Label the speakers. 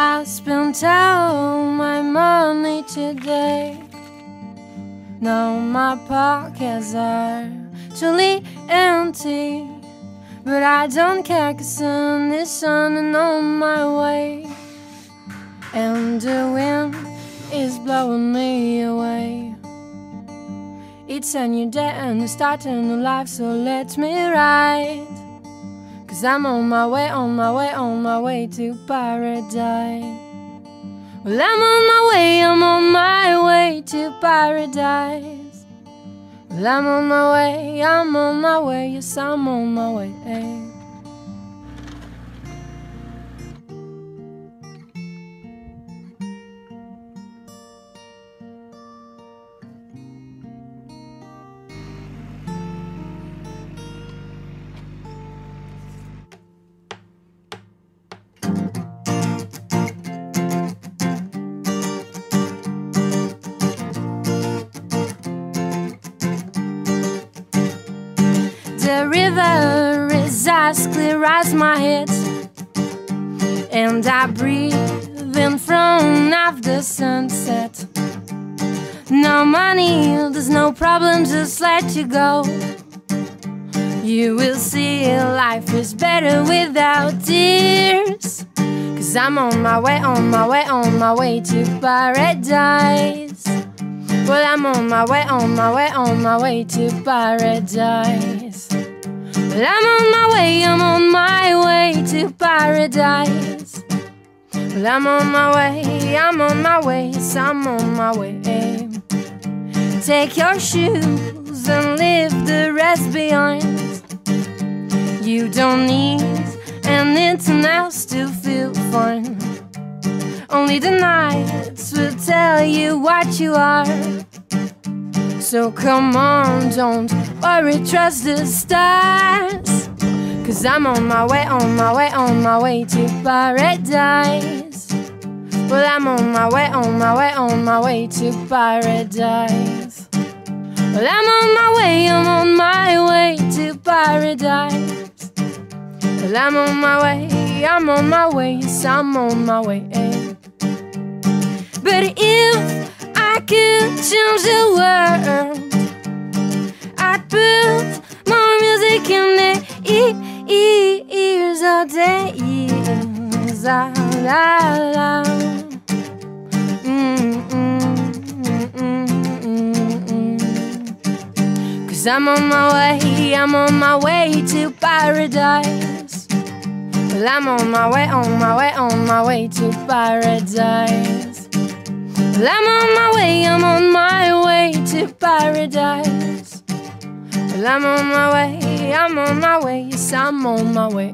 Speaker 1: I spent all my money today. Now my pockets are truly empty, but I don't care 'cause sun is shining on my way, and the wind is blowing me away. It's a new day and the start of a new life, so let me ride. 'Cause I'm on my way, on my way, on my way to paradise. Well, I'm on my way to paradise. Well, I'm on my way, yes, I'm on my way. The river is as clear as my head, and I breathe in front of the sunset. No money, there's no problem, just let you go. You will see life is better without tears. 'Cause I'm on my way, on my way, on my way to paradise. Well, I'm on my way, on my way, on my way to paradise. Well, I'm on my way to paradise. Well, I'm on my way, yes, I'm on my way. Take your shoes and leave the rest behind. You don't need anything else to feel fine. Only the nights will tell you what you are. So come on, don't worry, trust the stars. 'Cause I'm on my way, on my way, on my way to paradise. Well, I'm on my way, on my way, on my way to paradise. Well, I'm on my way to paradise. Well, I'm on my way, yes, I'm on my way. But if I could change the world, I'd put more music in the ears all day. La, la, la. Cause I'm on my way to paradise. Well, I'm on my way, on my way, on my way to paradise. Well, I'm on my way to paradise. Well, I'm on my way, yes, I'm on my way.